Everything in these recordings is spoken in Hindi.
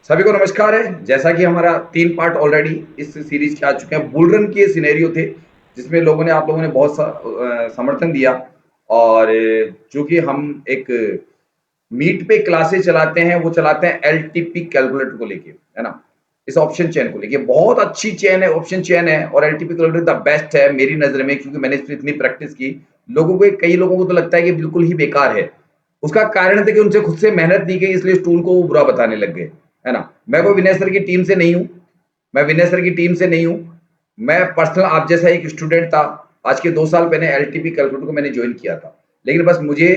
सभी को नमस्कार है। जैसा कि हमारा 3 पार्ट ऑलरेडी इस सीरीज के आ चुके हैं। बुल रन के सिनेरियो थे, जिसमें आप लोगों ने बहुत समर्थन दिया। और चूंकि हम एक मीट पे क्लासेस चलाते हैं, वो चलाते हैं एलटीपी कैलकुलेटर को लेके, है ना? इस ऑप्शन चेन को लेके बहुत अच्छी चेन है, ऑप्शन चेन है, और एलटीपी कैलकुलेटर द बेस्ट है मेरी नजर में, क्योंकि मैंने इस पे इतनी प्रैक्टिस की। कई लोगों को तो लगता है कि बिल्कुल ही बेकार है। उसका कारण था कि उनसे खुद से मेहनत नहीं की, इसलिए इस टूल को वो बुरा बताने लग गए, है ना? मैं कोई विनय सर की टीम से नहीं हूँ। मैं विनय सर की टीम से नहीं हूँ। मैं पर्सनल आप जैसा एक स्टूडेंट था। आज के 2 साल पहले एलटीपी कैलकुलेटर को मैंने ज्वाइन किया था। लेकिन बस मुझे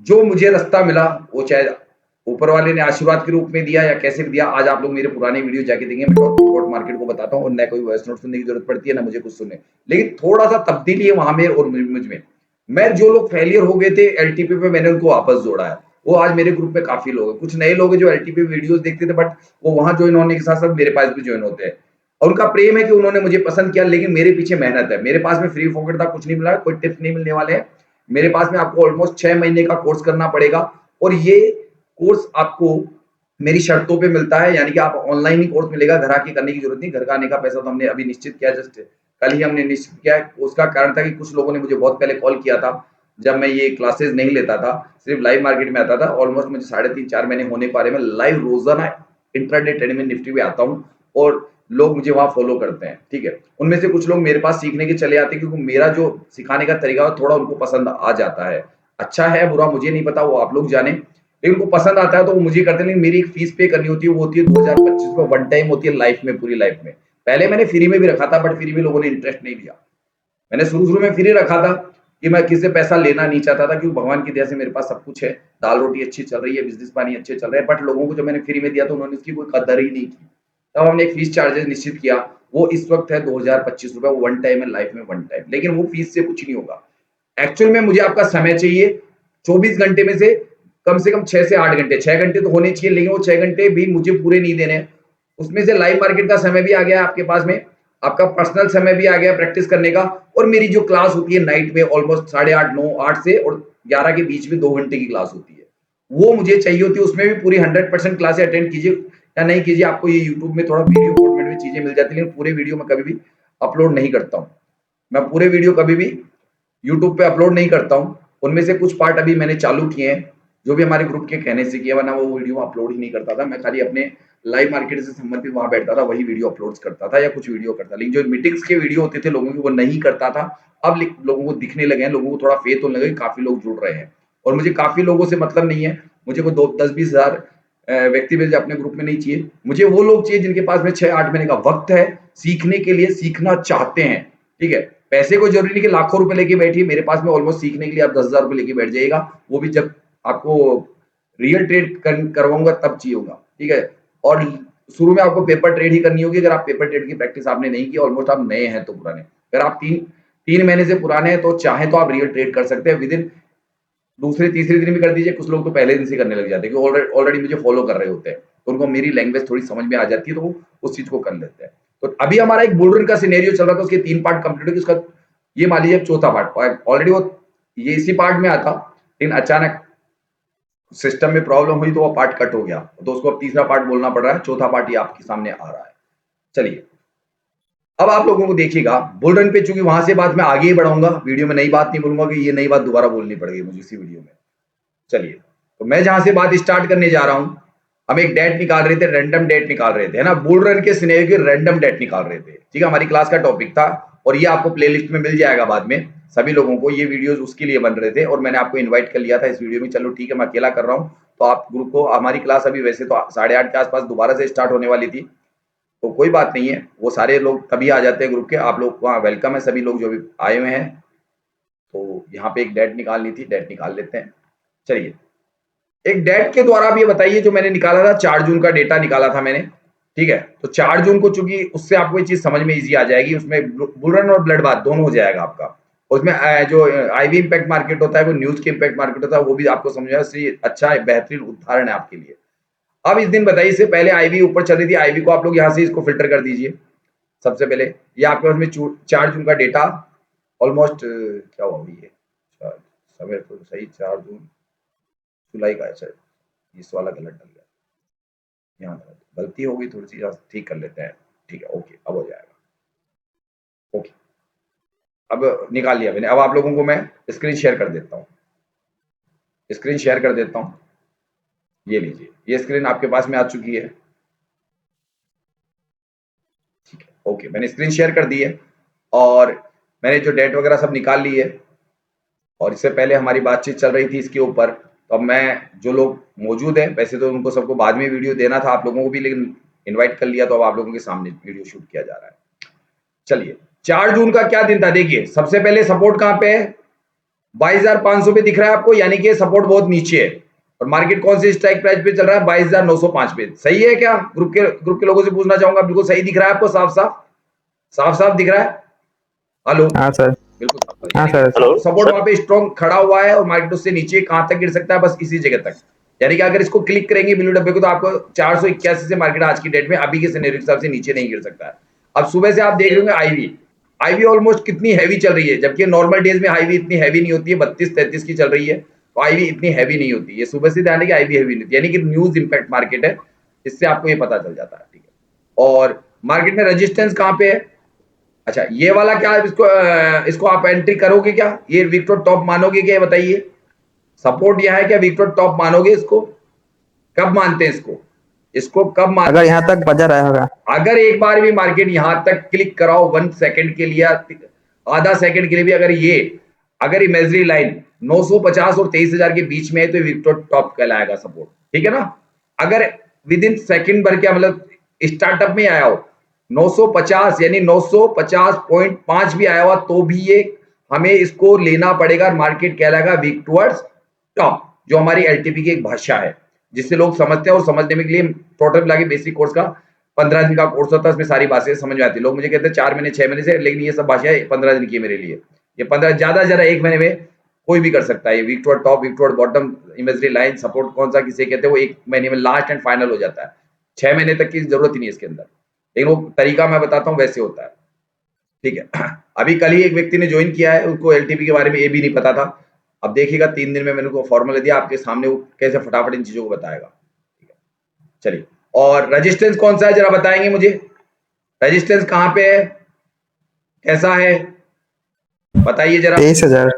जो मुझे रास्ता मिला, वो चाहे ऊपर वाले ने आशीर्वाद के रूप में दिया या कैसे भी दिया। आज आप लोग मेरे पुराने वीडियो जाके देखेंगे, मैं डॉट मार्केट को बताता हूँ, और ना कोई वॉइस नोट सुनने की जरूरत पड़ती है, ना मुझे कुछ सुनने। लेकिन थोड़ा सा तब्दीली है वहां में और मुझ में। मैं जो लोग फेलियर हो गए थे एलटीपी पे, मैंने उनको वापस जोड़ा है। वो आज मेरे ग्रुप में काफी लोग हैं। कुछ नए लोग हैं जो एलटीपी वीडियोस देखते थे, बट वो वहां ज्वाइन होने के साथ साथ मेरे पास भी ज्वाइन होते हैं। और उनका प्रेम है कि उन्होंने मुझे पसंद किया, लेकिन मेरे पीछे मेहनत है। मेरे पास में फ्री फोकट था, कुछ नहीं मिला, कोई टिप्स नहीं मिलने वाले हैं। मेरे पास में आपको ऑलमोस्ट 6 महीने का कोर्स करना पड़ेगा। और ये कोर्स आपको मेरी शर्तों पे मिलता है, यानी कि आप ऑनलाइन ही कोर्स मिलेगा, घर आके करने की जरूरत नहीं। घर का आने का पैसा तो हमने अभी निश्चित किया, जस्ट कल ही हमने निश्चित किया है। उसका कारण था कि कुछ लोगों ने मुझे बहुत पहले कॉल किया था, जब मैं ये क्लासेस नहीं लेता था, सिर्फ लाइव मार्केट में आता था। ऑलमोस्ट मुझे 3.5-4 महीने होने पा रहे, मैं लाइव रोजाना इंट्राडे ट्रेडिंग में निफ्टी पे आता हूँ, और लोग मुझे वहां फॉलो करते हैं, ठीक है? उनमें से कुछ लोग मेरे पास सीखने के चले आते हैं, क्योंकि मेरा जो सिखाने का तरीका है थोड़ा उनको पसंद आ जाता है। अच्छा है बुरा मुझे नहीं पता, वो आप लोग जाने, लेकिन उनको पसंद आता है तो वो मुझे करते हैं। लेकिन मेरी एक फीस पे करनी होती है, वो होती है 2025 वन टाइम होती है लाइफ में, पूरी लाइफ में। पहले मैंने फ्री में भी रखा था, बट फ्री में लोगों ने इंटरेस्ट नहीं लिया। मैंने शुरू-शुरू में फ्री रखा था कि मैं किसी से पैसा लेना नहीं चाहता था, क्योंकि भगवान की दया से मेरे पास सब कुछ है। दाल-रोटी अच्छी चल रही है, बिज़नेस-पानी अच्छे चल रहे हैं, बट लोगों को जब मैंने फ्री में दिया तो उन्होंने उसकी कोई कदर ही नहीं की। तब हमने एक फीस चार्जेज़ निश्चित किया, वो इस वक़्त है ₹2025, वो वन टाइम है, लाइफ में वन टाइम। लेकिन वो फीस से कुछ नहीं होगा। एक्चुअल में मुझे आपका समय चाहिए। 24 घंटे में से कम 6 से 8 घंटे, 6 घंटे तो होने चाहिए, लेकिन वो 6 घंटे भी मुझे पूरे नहीं देने हैं। उसमें से लाइव मार्केट का समय भी आ गया आपके पास में, आपका पर्सनल समय भी आ गया प्रैक्टिस करने का, और मेरी जो क्लास होती है नाइट में ऑलमोस्ट 8:30 9 8 से और 11 के बीच में 2 घंटे की क्लास होती है। वो मुझे चाहिए होती है, उसमें भी पूरी 100% क्लासें अटेंड कीजिए या नहीं कीजिए, आपको ये यूट्यूब में थोड़ा वीडियो फॉर्मेट में चीजें मिल जाती है, लेकिन पूरे वीडियो में कभी भी अपलोड नहीं करता हूँ। मैं पूरे वीडियो कभी भी यूट्यूब पे अपलोड नहीं करता हूँ। उनमें से कुछ पार्ट अभी मैंने चालू किए हैं, जो भी हमारे ग्रुप के कहने से किया, वरना वो वीडियो अपलोड ही नहीं करता था। मैं खाली अपने लाइव मार्केट से संबंधित वहां बैठता था, वही वीडियो अपलोड करता था या कुछ वीडियो करता। लेकिन जो मीटिंग्स के वीडियो होते थे लोगों के, वो नहीं करता था। अब लोगों को दिखने लगे हैं, लोगों को थोड़ा फेथ होने लगे, काफी लोग जुड़ रहे हैं। और मुझे काफी लोगों से मतलब नहीं है। मुझे कोई 10-20 हजार व्यक्ति मेरे अपने ग्रुप में नहीं चाहिए। मुझे वो लोग चाहिए जिनके पास में 6-8 महीने का वक्त है, सीखने के लिए, सीखना चाहते हैं, ठीक है? पैसे को जरूरी नहीं कि लाखों रुपए लेके बैठिए। मेरे पास में ऑलमोस्ट सीखने के लिए आप 10,000 रुपए लेके बैठ जाइएगा, वो भी जब आपको रियल ट्रेड करवाऊंगा तब चाहिए होगा, ठीक है? और शुरू में आपको पेपर ट्रेड ही करनी होगी। अगर आप पेपर ट्रेड की प्रैक्टिस आपने नहीं की, ऑलमोस्ट आप नए हैं तो पुराने, अगर आप 3 महीने से पुराने हैं तो चाहे तो आप रियल ट्रेड कर सकते हैं विद इन दूसरे तीसरे दिन भी कर दीजिए। कुछ लोग तो पहले दिन से करने लग जाते हैं, क्योंकि ऑलरेडी मुझे फॉलो कर रहे होते हैं, तो उनको मेरी लैंग्वेज थोड़ी समझ में आ जाती है, तो वो उस चीज को कर लेते हैं। तो अभी हमारा एक बुल रन का सिनेरियो चल रहा था, उसके 3 पार्ट कंप्लीट हो गए। उसका ये मान लीजिए चौथा पार्ट ऑलरेडी, वो ये इसी पार्ट में आता, लेकिन अचानक सिस्टम में प्रॉब्लम हुई तो वो पार्ट कट हो गया, तो उसको अब तीसरा पार्ट बोलना पड़ रहा है। चौथा पार्ट ये आपके सामने आ रहा है। चलिए, अब आप लोगों को देखिएगा बुल रन पे, चूंकि वहां से बात मैं आगे ही बढ़ाऊंगा, वीडियो में नई बात नहीं बोलूंगा कि ये नई बात दोबारा बोलनी पड़ेगी मुझे इसी वीडियो में। चलिए, तो मैं जहां से बात स्टार्ट करने जा रहा हूं, हम एक डेट निकाल रहे थे, रैंडम डेट निकाल रहे थे, है ना? बुल रन के सिनेरियो की रैंडम डेट निकाल रहे थे, ठीक है? हमारी क्लास का टॉपिक था, और ये आपको प्लेलिस्ट में मिल जाएगा बाद में। सभी लोगों को ये वीडियोस उसके लिए बन रहे थे, और मैंने आपको इनवाइट कर लिया था इस वीडियो में। चलो ठीक है, मैं अकेला कर रहा हूँ, तो आप ग्रुप को, हमारी क्लास अभी वैसे तो 8:30 के आसपास दोबारा से स्टार्ट होने वाली थी, तो कोई बात नहीं है, वो सारे लोग तभी आ जाते हैं ग्रुप के। आप लोग वहाँ वेलकम है, सभी लोग जो भी आए हुए हैं। तो यहाँ पे एक डेट निकालनी थी, डेट निकाल लेते हैं। चलिए, एक डेट के द्वारा आप ये बताइए, जो मैंने निकाला था 4 जून का डेटा निकाला था मैंने, ठीक है? तो 4 जून को, चूंकि उससे आपको ये चीज समझ में इजी आ जाएगी, उसमें बुल रन और ब्लड बाथ दोनों हो जाएगा आपका। उसमें जो आईवी इम्पैक्ट मार्केट होता है, वो न्यूज के इम्पैक्ट मार्केट होता है, वो भी आपको समझ में आएगा। अच्छा है, बेहतरीन उदाहरण है आपके लिए। अब इस दिन बताइए, इससे पहले आईवी ऊपर चल रही थी, आईवी को आप लोग यहाँ से इसको फिल्टर कर दीजिए। सबसे पहले ये आपके पास में 4 जून का डेटा ऑलमोस्ट क्या हुआ ये समय तो सही, 4 जून जुलाई का है सर, इस वाला गलत डल गया। यहाँ गलती हो गई थोड़ी सी, ठीक कर लेते हैं। ठीक है, ओके, अब हो जाएगा। ओके, अब निकाल लिया मैंने। अब आप लोगों को मैं स्क्रीन शेयर कर देता हूँ, स्क्रीन शेयर कर देता हूँ। ये लीजिए, ये स्क्रीन आपके पास में आ चुकी है। ठीक है, ओके, मैंने स्क्रीन शेयर कर दी है और मैंने जो डेट वगैरह सब निकाल ली है। और इससे पहले हमारी बातचीत चल रही थी इसके ऊपर, तो अब मैं जो लोग मौजूद हैं, वैसे तो उनको सबको बाद में वीडियो देना था आप लोगों को भी, लेकिन इनवाइट कर लिया तो अब आप लोगों के सामने वीडियो शूट किया जा रहा है। चलिए, 4 जून का क्या दिन था, देखिए सबसे पहले सपोर्ट कहाँ पे है, 22,500 पे दिख रहा है आपको, यानी कि सपोर्ट बहुत नीचे है। और मार्केट कौन से स्ट्राइक प्राइस पे चल रहा है, 22,905 पे। सही है क्या? ग्रुप के लोगों से पूछना चाहूंगा, बिल्कुल सही दिख रहा है आपको? साफ साफ साफ साफ दिख रहा है? हेलो? हाँ सर। बिल्कुल, हाँ यानी सर। कि सपोर्ट वहां पे स्ट्रॉन्ग खड़ा हुआ है और मार्केट उससे नीचे कहां तक गिर सकता है, बस इसी जगह तक। यानी कि अगर इसको क्लिक करेंगे ब्लू डब्बे को, तो आपको 481 से मार्केट आज की डेट में अभी के सिनेरियो के हिसाब से नीचे नहीं गिर सकता है। अब सुबह से आप देख रहे होंगे आईवी, आईवी ऑलमोस्ट कितनी हैवी चल रही है, जबकि नॉर्मल डेज में आईवी इतनी हैवी नहीं होती है, 32-33 की चल रही है, तो आईवी इतनी हैवी नहीं होती है। सुबह से ध्यान है कि आईवी हैवी नहीं होती, यानी कि न्यूज इंपैक्ट मार्केट है, इससे आपको ये पता चल जाता है। ठीक है, और मार्केट में रेजिस्टेंस कहां पे है? अच्छा, ये वाला क्या, इसको आप एंट्री करोगे क्या? ये विक्टोर टॉप मानोगे क्या, बताइए? सपोर्ट यह है क्या, विक्टोर टॉप मानोगे इसको? कब मानते हैं इसको? इसको कब मानते अगर हैं? यहाँ तक बजा रहा होगा। अगर एक बार भी मार्केट यहां तक क्लिक कराओ 1 सेकंड के लिए, आधा सेकंड के लिए भी, अगर इमेजरी लाइन 950 और 23,000 के बीच में है, तो विक्टोर टॉप कहलाएगा सपोर्ट। ठीक है ना? अगर विद इन सेकंड भर क्या मतलब स्टार्टअप में आया हो 950, यानी 950.5 भी आया हुआ, तो भी ये हमें इसको लेना पड़ेगा, मार्केट कहलाएगा वीक टुवर्ड्स टॉप, जो हमारी एलटीपी की एक भाषा है, जिससे लोग समझते हैं। और समझने में के लिए टोटल मिला के बेसिक कोर्स का 15 दिन का कोर्स होता है, उसमें सारी बातें समझ में आती है। लोग मुझे कहते हैं 4 महीने 6 महीने से, लेकिन ये सब भाषाएं 15 दिन की है मेरे लिए। ये 15 ज्यादा ज्यादा 1 महीने में कोई भी कर सकता है। ये wick toward top, wick toward bottom, imagery line, support कौन सा किसे कहते हैं, वो 1 महीने में लास्ट एंड फाइनल हो जाता है। 6 महीने तक की जरूरत ही नहीं है इसके अंदर, लेकिन वो तरीका मैं बताता हूँ वैसे होता है। ठीक है, अभी कल ही एक व्यक्ति ने ज्वाइन किया है, उसको एलटीपी के बारे में ये भी नहीं पता था। अब देखिएगा 3 दिन में मैंने उनको फॉर्मूला दिया, आपके सामने वो कैसे फटाफट इन चीजों को बताएगा। ठीक है, चलिए, और रेजिस्टेंस कौन सा है जरा बताएंगे मुझे? रेजिस्टेंस कहां पे है, कैसा है, बताइए जरा। 23,000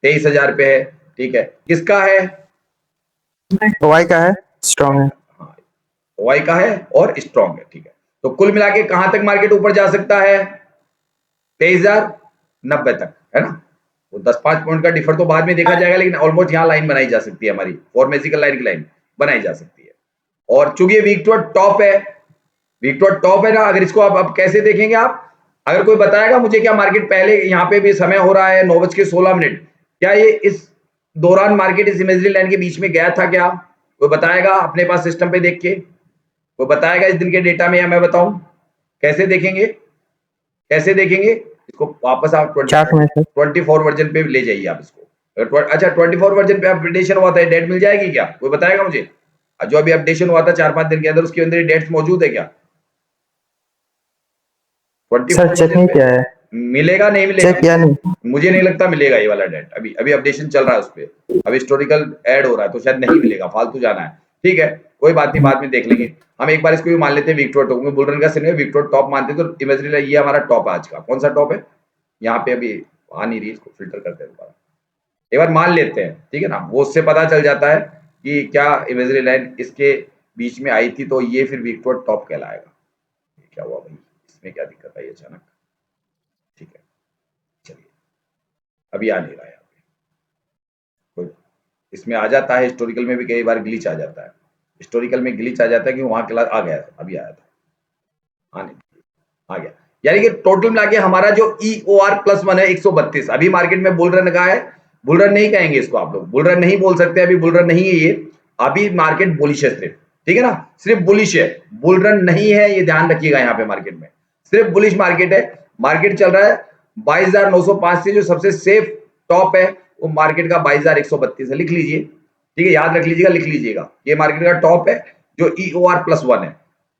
23,000 पे है। ठीक है, किसका है? वाई का है, स्ट्रॉन्ग है। हाँ, वाई का है और स्ट्रॉन्ग है। ठीक है, तो कुल मिला के कहां तक मार्केट ऊपर जा सकता है? 23,090 तक, है ना? वो 10-5 पॉइंट का डिफर तो बाद में देखा जाएगा, लेकिन ऑलमोस्ट यहाँ लाइन बनाई जा सकती है, हमारी फॉर्मेसिकल लाइन की लाइन बनाई जा सकती है। और चूंकि ये वीक टुवर्ड टॉप है, वीक टुवर्ड टॉप है ना, अगर इसको आप अब कैसे देखेंगे आप? अगर कोई बताएगा मुझे क्या मार्केट पहले यहाँ पे भी समय हो रहा है 9:16, क्या ये इस दौरान मार्केट इस इमेजरी लाइन के बीच में गया था क्या? कोई बताएगा अपने पास सिस्टम पे देख के? कोई बताएगा इस दिन के डेटा में, या मैं बताऊं? कैसे देखेंगे, कैसे देखेंगे इसको? वापस आप चार्ट में सर। 24 वर्जन पे ले जाइए आप इसको। अच्छा, 24 वर्जन पे अपडेशन हुआ था, डेट मिल जाएगी क्या? कोई बताएगा मुझे? जो अभी अपडेशन हुआ था 4-5 दिन के अंदर, उसके अंदर डेट्स मौजूद है क्या? 24 सर चेक वर्जन नहीं पे किया है। मिलेगा, नहीं मिलेगा? चेक किया नहीं। मुझे नहीं लगता मिलेगा ये वाला डेट, अभी अभी अपडेशन चल रहा है उस पे, अभी हिस्टोरिकल ऐड हो रहा है, तो शायद नहीं मिलेगा, फालतू जाना है। ठीक है, कोई बात नहीं, बाद में देख लेंगे। हम एक बार इसको भी मान लेते हैं विक्टोर टॉप, बुलरन का सिनेरियो विक्टोर टॉप मानते हैं, तो इमेजिनरी ये हमारा टॉप है आज का। कौन सा टॉप है? यहाँ पे अभी आ नहीं रही, इसको फिल्टर करते हैं दोबारा, एक बार मान लेते हैं। ठीक है ना, वो उससे पता चल जाता है कि क्या इमेजरी लाइन इसके बीच में आई थी, तो ये फिर विक्टोर टॉप कहलाएगा। क्या हुआ भाई, इसमें क्या दिक्कत आई अचानक? ठीक है, चलिए, अभी आ नहीं रहा है यहाँ पे, कोई इसमें आ जाता है, हिस्टोरिकल में भी कई बार ग्लिच आ जाता है, हिस्टोरिकल में ग्लिच आ जाता है कि वहां क्लास आ गया था, अभी आया था, आने आ गया। यानी कि टोटल मिला के हमारा जो EOR+1 है 132, अभी मार्केट में बुल रन का है। बुल रन नहीं कहेंगे इसको आप लोग, बुल रन नहीं बोल सकते, अभी बुल रन नहीं है ये, अभी मार्केट बुलिश है सिर्फ। ठीक है ना, सिर्फ बुलिश है, बुल रन नहीं है, ये ध्यान रखिएगा। यहाँ पे मार्केट में सिर्फ बुलिश मार्केट है। मार्केट चल रहा है 22,905 से, जो सबसे सेफ टॉप है वो मार्केट का 22,132 है, लिख लीजिए। ठीक है, याद रख लीजिएगा, लिख लीजिएगा, ये मार्केट का टॉप है जो EOR+1 है।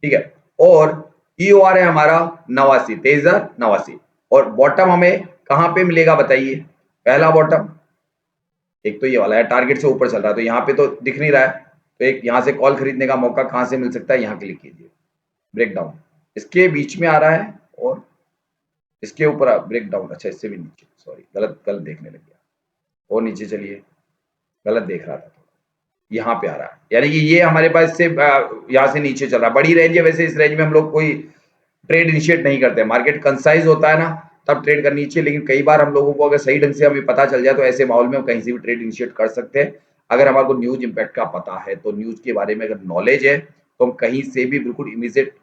ठीक है, और EOR है हमारा 89, 23,089। और बॉटम हमें कहां पे मिलेगा बताइए? पहला बॉटम एक तो ये वाला है, टारगेट से ऊपर चल रहा है, तो यहाँ पे तो दिख नहीं रहा है, तो एक यहाँ से कॉल खरीदने का मौका कहाँ से मिल सकता है, यहाँ क्लिक कीजिए, ब्रेकडाउन इसके बीच में आ रहा है और इसके ऊपर ब्रेकडाउन, अच्छा इससे भी नीचे, सॉरी गलत देखने लग गया, और नीचे चलिए, गलत देख रहा था, यहाँ पे आ रहा है, यानी कि ये हमारे पास से यहाँ से नीचे चल रहा है, बड़ी रेंज है। वैसे इस रेंज में हम लोग कोई ट्रेड इनिशिएट नहीं करते, मार्केट कंसाइज होता है ना तब ट्रेड करनी चाहिए, लेकिन कई बार हम लोगों को अगर सही ढंग से हमें पता चल जाए तो ऐसे माहौल में हम कहीं से भी ट्रेड इनिशिएट कर सकते हैं। अगर हमारे को न्यूज इंपैक्ट का पता है, तो न्यूज के बारे में अगर नॉलेज है तो हम कहीं से भी बिल्कुल इमीडिएट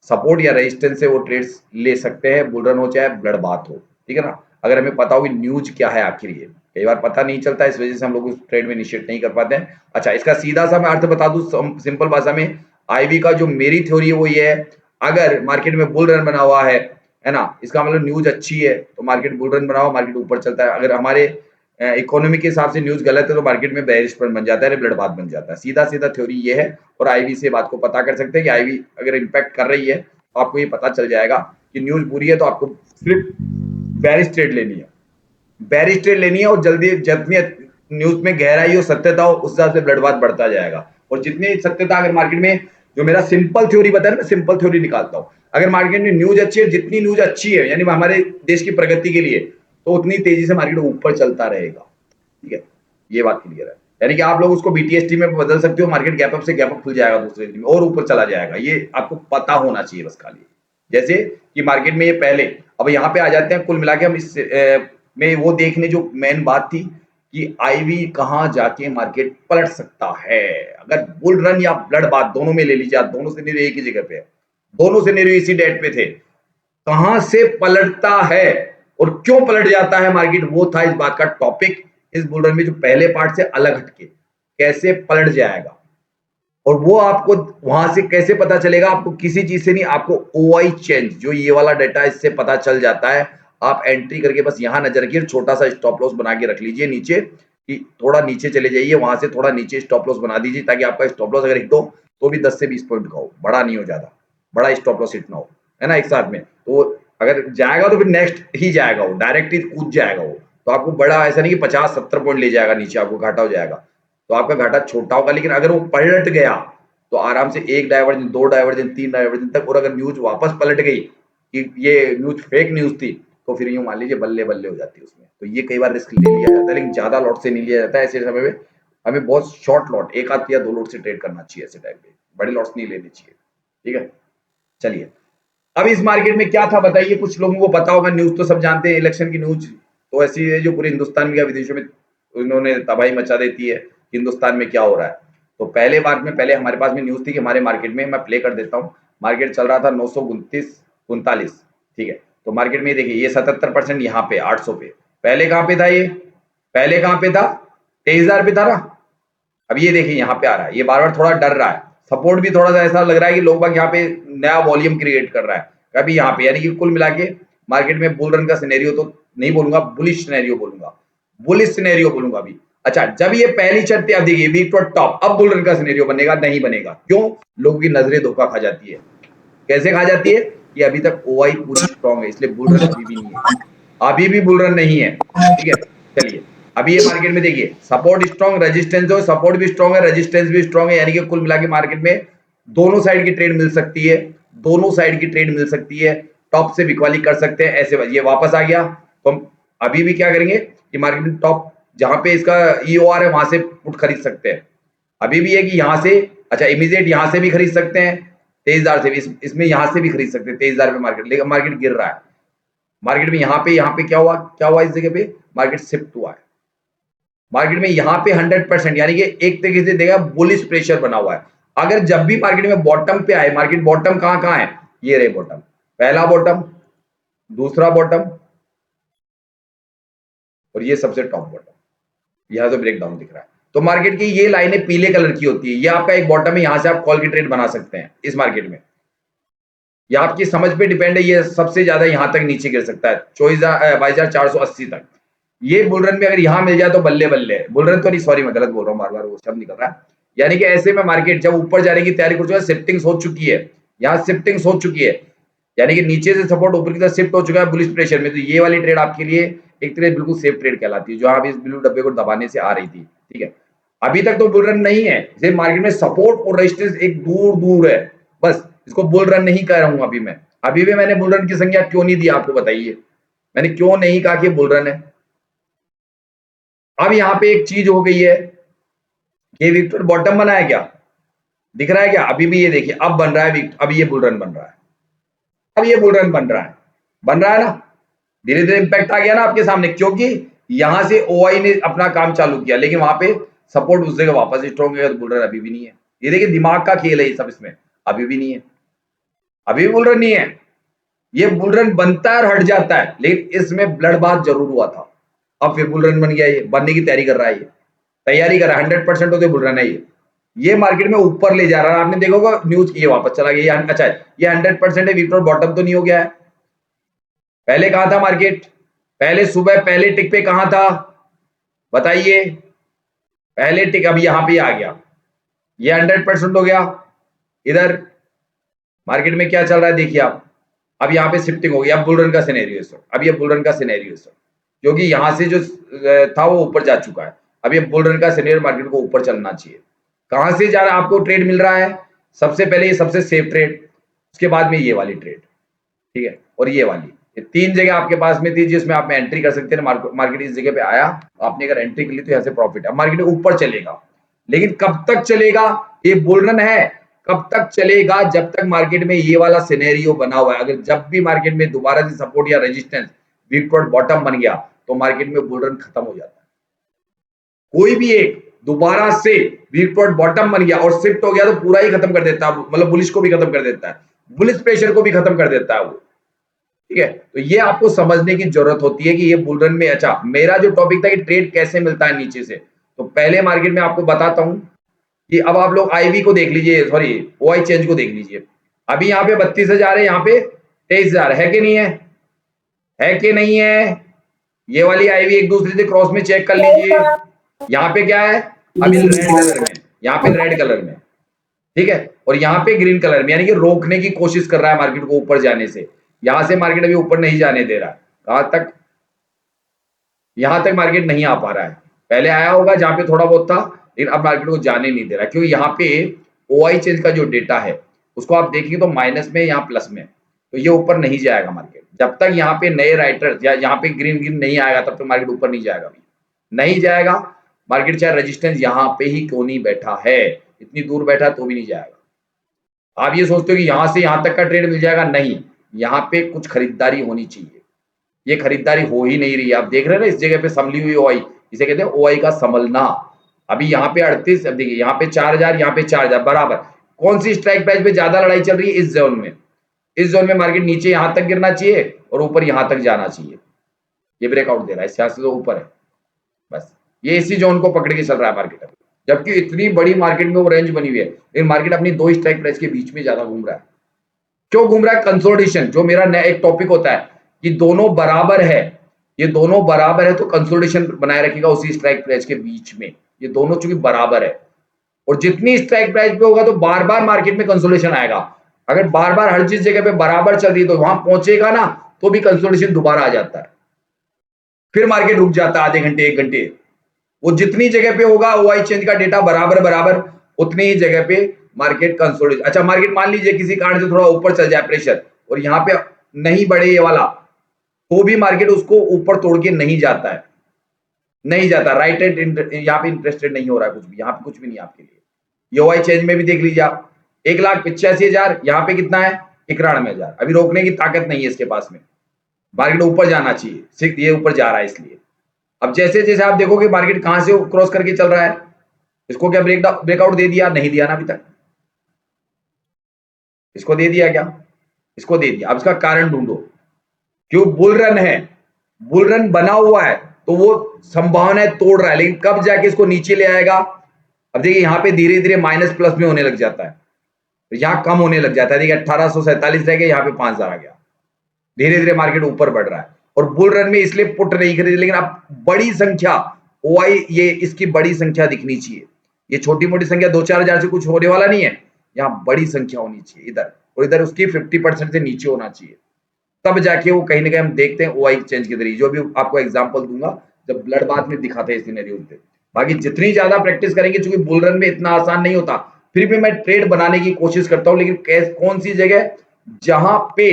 सपोर्ट या रेजिस्टेंस से वो ट्रेड्स ले सकते हैं, बुल रन हो चाहे ब्लड बात हो, ठीक है ना। अगर हमें पता हो कि न्यूज क्या है आखिर, ये कई बार पता नहीं चलता, इस वजह से हम लोग उस ट्रेड में इनिशिएट नहीं कर पाते हैं। अच्छा, इसका सीधा सा मैं अर्थ बता दूं सिंपल भाषा में, आईवी का जो मेरी थ्योरी है वो ये है, अगर मार्केट में बुल रन बना हुआ है ना, इसका मतलब न्यूज अच्छी है तो मार्केट बुल रन बना हुआ, मार्केट ऊपर चलता है। अगर हमारे इकोनॉमी के हिसाब से न्यूज गलत है तो मार्केट में बेयरिश पॉइंट बन जाता है, ब्लड बात बन जाता है। सीधा सीधा थ्योरी ये है, और आईवी से बात को पता कर सकते हैं कि आईवी अगर इंपैक्ट कर रही है तो आपको ये पता चल जाएगा कि न्यूज बुरी है, तो आपको सिर्फ बेरिश ट्रेड लेनी है, बेरिश ट्रेड लेनी है, और जल्दी जितनी न्यूज में गहराई हो, सत्यता हो, उस हिसाब से ब्लड बात बढ़ता जाएगा। और जितनी सत्यता अगर मार्केट में, जो मेरा सिंपल थ्योरी बताया ना, सिंपल थ्योरी निकालता हूं, अगर मार्केट में न्यूज अच्छी है, जितनी न्यूज अच्छी है यानी हमारे देश की प्रगति के लिए, तो उतनी तेजी से मार्केट ऊपर चलता रहेगा, ठीक है, ये बात क्लियर है। यानी कि आप लोग उसको बीटीएसटी में बदल सकते हो, मार्केट गैप अप से गैप अप खुल जाएगा दूसरे दिन में और ऊपर चला जाएगा, ये आपको पता होना चाहिए बस खाली। जैसे कि मार्केट में ये पहले, अब यहाँ पे आ जाते हैं, कुल मिला के हम इस में वो देखने जो मेन बात थी कि आईवी कहाँ जाके मार्केट पलट सकता है। अगर बुल रन या ब्लड बात दोनों में ले लीजिए, दोनों सिनेरियो एक ही जगह पे है, दोनों सिनेरियो इसी डेट पे थे, कहां से पलटता है और क्यों पलट जाता है मार्केट, वो था इस बात का टॉपिक इस बुल रन में, जो पहले पार्ट से अलग हटके कैसे पलट जाएगा। और वो आपको वहां से कैसे पता चलेगा, आपको किसी चीज से नहीं, आपको ओआई चेंज जो ये वाला डाटा इससे पता चल जाता है। आप एंट्री करके बस यहां नजर रखिए, छोटा सा स्टॉप लॉस बना के रख लीजिए नीचे, कि थोड़ा नीचे चले जाइए, वहां से थोड़ा नीचे स्टॉप लॉस बना दीजिए, ताकि आपका स्टॉप लॉस अगर हिट हो तो भी 10 से 20 पॉइंट का हो, बड़ा नहीं हो, ज्यादा बड़ा स्टॉप लॉस हिट ना हो, है ना, एक साथ में। तो अगर जाएगा तो फिर नेक्स्ट ही जाएगा, वो डायरेक्ट ही कूद जाएगा वो, तो आपको बड़ा ऐसा नहीं कि 50-70 पॉइंट ले जाएगा नीचे, आपको घाटा हो जाएगा, तो आपका घाटा छोटा होगा। लेकिन अगर वो पलट गया तो आराम से एक डाइवर्जन, 2 डाइवर्जन, 3 डाइवर्जन तक, और अगर न्यूज वापस पलट गई कि ये न्यूज फेक न्यूज थी, तो फिर यूं मान लीजिए बल्ले बल्ले हो जाती है उसमें। तो ये कई बार रिस्क ले लिया जाता है, लेकिन ज्यादा लॉट से नहीं लिया जाता है ऐसे समय में। हमें बहुत शॉर्ट लॉट, एक आध या 2 लॉट से ट्रेड करना चाहिए ऐसे टाइम पे, बड़े लॉट्स नहीं लेने चाहिए, ठीक है। चलिए, अब इस मार्केट में क्या था बताइए, कुछ लोगों को पता होगा, न्यूज तो सब जानते हैं, इलेक्शन की न्यूज तो ऐसी है जो पूरे हिंदुस्तान में या विदेशों में उन्होंने तबाही मचा देती है, हिंदुस्तान में क्या हो रहा है। तो पहले बार में पहले हमारे पास में न्यूज थी कि हमारे मार्केट में, मैं प्ले कर देता हूँ, मार्केट चल रहा था 929-39, ठीक है। तो मार्केट में देखिए ये 77% यहाँ पे 800 पे, पहले कहाँ पे था ये, पहले कहाँ पे था 23,000 पे था ना। अब ये देखिए यहाँ पे आ रहा है, ये बार बार थोड़ा डर रहा है, सपोर्ट भी थोड़ा सा ऐसा लग रहा है कि लोग बाग यहाँ पे नया वॉल्यूम क्रिएट कर रहा है कभी यहाँ पे, यानी कि कुल मिला के मार्केट में बुल रन का सिनेरियो तो नहीं बोलूंगा, बुलिश सिनेरियो बोलूंगा, बुलिश सिनेरियो बोलूंगा अभी। अच्छा, जब ये पहली चढ़ती, अब देखिए वीक टू टॉप, अब बुल रन का सिनेरियो बनेगा, नहीं बनेगा, क्यों, लोगों की नजरें धोखा खा जाती है। कैसे खा जाती है कि अभी तक ओआई पूरी स्ट्रॉन्ग है, इसलिए बुल रन अभी भी नहीं है, अभी भी बुल रन नहीं है, ठीक है। चलिए, अभी ये मार्केट में देखिए सपोर्ट स्ट्रॉन्ग, रेजिस्टेंस हो, सपोर्ट भी स्ट्रॉन्ग है, रेजिस्टेंस भी स्ट्रॉन्ग है, यानी कि कुल मिला के मार्केट में दोनों साइड की ट्रेड मिल सकती है, दोनों साइड की ट्रेड मिल सकती है, टॉप से बिकवाली कर सकते हैं ऐसे। ये वापस आ गया तो हम अभी भी क्या करेंगे कि मार्केट में टॉप जहां पे इसका ईओआर है वहां से पुट खरीद सकते हैं, अभी भी है कि यहां से, अच्छा इमीडिएट यहां से भी खरीद सकते हैं 23,000 से भी, इसमें यहां से भी खरीद सकते हैं 23,000 पे मार्केट, लेकिन मार्केट गिर रहा है। मार्केट में यहाँ पे क्या हुआ इस जगह पे, मार्केट शिफ्ट हुआ है, मार्केट में यहाँ पे 100%, यानी कि एक तरीके से देखा बुलिश प्रेशर बना हुआ है। अगर जब भी मार्केट में बॉटम पे आए, मार्केट बॉटम कहां कहां है, ये रहे बॉटम, पहला बॉटम, दूसरा बॉटम, और ये सबसे टॉप बॉटम, यहां से ब्रेकडाउन दिख रहा है। तो मार्केट की ये लाइनें पीले कलर की होती है, ये आपका एक बॉटम है, यहां से आप कॉल की ट्रेड बना सकते हैं इस मार्केट में, ये आपकी समझ पे डिपेंड है, ये सबसे ज्यादा यहां तक नीचे गिर सकता है 22,480 तक। ये बुल रन में अगर यहां मिल जाए तो बल्ले बल्ले, बुल रन तो नहीं, सॉरी मैं गलत बोल रहा हूं, बार बार वो शब्द निकल रहा है। यानी कि ऐसे में मार्केट जब ऊपर जाने की तैयारी कर चुका है, शिफ्टिंग हो चुकी है, यहाँ शिफ्टिंग हो चुकी है, यानी कि नीचे से सपोर्ट ऊपर की तरफ शिफ्ट हो चुका है बुलिश प्रेशर में, तो ये वाली ट्रेड आपके लिए एक तरह बिल्कुल सेफ ट्रेड कहलाती है, जो आप इस ब्लू डब्बे को दबाने से आ रही थी, ठीक है। अभी तक तो बुल रन नहीं है, इसे मार्केट में सपोर्ट और रेजिस्टेंस एक दूर दूर है, बस इसको बुल रन नहीं कह रहा हूं अभी मैं। अभी भी मैंने बुल रन की संज्ञा क्यों नहीं दी आपको बताइए, मैंने क्यों नहीं कहा कि बुल रन है। अब यहां पे एक चीज हो गई है कि विक्टर बॉटम बना है क्या, दिख रहा है क्या, अभी भी ये देखिए अब बन रहा है, अब ये बुल रन बन रहा है, अब ये बुल रन बन रहा है, बन रहा है ना, धीरे धीरे इंपैक्ट आ गया ना आपके सामने, क्योंकि यहां से ओआई ने अपना काम चालू किया, लेकिन वहां पे सपोर्ट उस जगह वापस स्ट्रॉन्ग है, तो बुल रन अभी भी नहीं है। ये देखिए दिमाग का खेल है ये सब, इसमें अभी भी नहीं है, अभी भी बुल रन नहीं है। ये बुल रन बनता है और हट जाता है, लेकिन इसमें ब्लड बाथ जरूर हुआ था, अब फिर बुल रन बन गया, ये बनने की तैयारी कर रहा है, ये तैयारी कर रहा है, 100% होते बुल रन है ये मार्केट में ऊपर ले जा रहा है। आपने देखा होगा न्यूज, ये वापस चला गया, अच्छा ये 100% है, विक्टर बॉटम तो नहीं हो गया है। पहले कहां था मार्केट, पहले सुबह पहले टिक पे कहां था बताइए, पहले टिक अब यहां पे आ गया, ये 100% हो गया। इधर मार्केट में क्या चल रहा है देखिए आप, अब यहाँ पे शिफ्टिंग हो गई, अब बुल रन का सिनेरियो है सर, अब ये बुल रन का सिनेरियो है सर, क्योंकि यहां से जो था वो ऊपर जा चुका है, अब ये बुल रन का सिनेरियो, मार्केट को ऊपर चलना चाहिए। कहां से जा रहा है आपको ट्रेड मिल रहा है, सबसे पहले ये सबसे सेफ ट्रेड, उसके बाद में ये वाली ट्रेड, ठीक है, और ये वाली, ये तीन जगह आपके पास में थी जिसमें आप एंट्री कर सकते हैं। मार्केट इस जगह पे आया, आपने अगर एंट्री कर ली तो यहाँ से प्रॉफिट है। अब मार्केट ऊपर चलेगा, लेकिन कब तक चलेगा, ये बुल रन है, कब तक चलेगा, जब तक मार्केट में ये वाला सिनेरियो बना हुआ है। अगर जब भी मार्केट में दोबारा से सपोर्ट या रेजिस्टेंस वीक बॉटम बन गया तो मार्केट में बुल रन खत्म हो जाता है। कोई भी एक दोबारा से वीक बॉटम बन गया और शिफ्ट हो गया तो पूरा ही खत्म कर देता है, मतलब बुलिश को भी खत्म कर देता है, बुलिश प्रेशर को भी खत्म कर देता है वो, ठीक है। तो ये आपको समझने की जरूरत होती है कि ये बुल रन में, अच्छा मेरा जो टॉपिक था कि ट्रेड कैसे मिलता है नीचे से, तो पहले मार्केट में आपको बताता हूं कि अब आप लोग आईवी को देख लीजिए, सॉरी ओआई चेंज को देख लीजिए। अभी यहाँ पे 32,000 है, यहाँ पे 23,000 है कि नहीं है कि नहीं है। ये वाली आईवी एक दूसरे से क्रॉस में चेक कर लीजिए। यहाँ पे क्या है, अभी रेड कलर में, यहाँ पे रेड कलर में, ठीक है, और यहाँ पे ग्रीन कलर में, यानी कि रोकने की कोशिश कर रहा है मार्केट को ऊपर जाने से। यहां से मार्केट अभी ऊपर नहीं जाने दे रहा, कहां तक, यहां तक मार्केट नहीं आ पा रहा है। पहले आया होगा जहां पे थोड़ा बहुत था, लेकिन अब मार्केट को जाने नहीं दे रहा, क्योंकि यहाँ पे ओआई चेंज का जो डेटा है उसको आप देखिए तो माइनस में, यहाँ प्लस में, तो ये ऊपर नहीं जाएगा मार्केट जब तक यहाँ पे नए राइटर या यहाँ पे ग्रीन ग्रीन नहीं आएगा, तब तक मार्केट ऊपर नहीं जाएगा, अभी नहीं जाएगा मार्केट, चाहे रेजिस्टेंस यहाँ पे ही क्यों नहीं बैठा है, इतनी दूर बैठा तो भी नहीं जाएगा। आप ये सोचते हो कि यहां से यहां तक का ट्रेड मिल जाएगा, नहीं, यहाँ पे कुछ खरीदारी होनी चाहिए, ये खरीदारी हो ही नहीं रही है। आप देख रहे हैं ना इस जगह पे संभली हुई ओआई, इसे कहते हैं ओआई का संभलना। अभी यहाँ पे 38, अब देखिए यहाँ पे 4,000, यहाँ पे 4,000 बराबर, कौन सी स्ट्राइक प्राइस पे ज्यादा लड़ाई चल रही है, इस जोन में, इस जोन में मार्केट नीचे यहां तक गिरना चाहिए और ऊपर यहां तक जाना चाहिए, ये ब्रेकआउट दे रहा है, इससे तो ऊपर है, बस ये इसी जोन को पकड़ के चल रहा है मार्केट अभी, जबकि इतनी बड़ी मार्केट में वो रेंज बनी हुई है, लेकिन मार्केट अपनी दो स्ट्राइक प्राइस के बीच में ज्यादा घूम रहा है। क्यों घूम रहा है, कंसोलिडेशन, जो मेरा नया एक टॉपिक होता है कि दोनों बराबर है, ये दोनों बराबर है तो कंसोलिडेशन बनाए रखेगा उसी स्ट्राइक प्राइस के बीच में, ये दोनों चूंकि बराबर है, और जितनी स्ट्राइक प्राइस पे होगा तो बार बार मार्केट में कंसोलिडेशन आएगा। अगर बार बार हर चीज जगह पे बराबर चल रही है तो वहां पहुंचेगा ना, तो भी कंसोलिडेशन दोबारा आ जाता है, फिर मार्केट रुक जाता है आधे घंटे एक घंटे। वो जितनी जगह पे होगा ओआई चेंज का डेटा बराबर बराबर, उतनी ही जगह पे मार्केट कंसोलिडेट, अच्छा मार्केट मान लीजिए किसी कारण से थोड़ा ऊपर चल जाए प्रेशर और यहाँ पे नहीं बढ़े ये वाला, तो भी मार्केट उसको ऊपर तोड़ के नहीं जाता है, नहीं जाता, राइट हैंड यहाँ पे इंटरेस्टेड नहीं हो रहा है कुछ भी, यहाँ पे कुछ भी नहीं आपके लिए। ये ओआई चेंज में भी देख लीजिए आप, 1,85,000, यहाँ पे कितना है 91,000, अभी रोकने की ताकत नहीं है इसके पास में, मार्केट ऊपर जाना चाहिए, सिर्फ ये ऊपर जा रहा है इसलिए। अब जैसे जैसे आप देखोगे मार्केट कहां से क्रॉस करके चल रहा है, इसको क्या ब्रेकआउट दे दिया, नहीं दिया ना अभी तक, इसको दे दिया क्या, इसको दे दिया। अब इसका कारण ढूंढो, क्यों बुल रन है, बुल रन बना हुआ है तो वो संभावना तोड़ रहा है, लेकिन कब जाके इसको नीचे ले आएगा। अब देखिए यहाँ पे धीरे धीरे माइनस प्लस में होने लग जाता है, तो यहाँ कम होने लग जाता है, देखिए 1847 रह गया, यहाँ पे 5,000 आ गया, धीरे धीरे मार्केट ऊपर बढ़ रहा है। और बुल रन में इसलिए पुट नहीं खरीदी, लेकिन अब बड़ी संख्या ओआई, ये इसकी बड़ी संख्या दिखनी चाहिए, ये छोटी मोटी संख्या 2-4 हजार से कुछ होने वाला नहीं है, यहाँ बड़ी संख्या होनी चाहिए इधर, और इधर उसकी 50% से नीचे होना चाहिए, तब जाके वो कहीं ना कहीं हम देखते हैं ओआई चेंज के जरिए, जो भी आपको एग्जांपल दूंगा जब ब्लड बाथ में दिखाते हैं सिनेरियो पे, बाकी जितनी ज्यादा प्रैक्टिस करेंगे, चूंकि बुल रन में इतना आसान नहीं होता, फिर भी मैं ट्रेड बनाने की कोशिश करता हूं, लेकिन कौन सी जगह जहां पे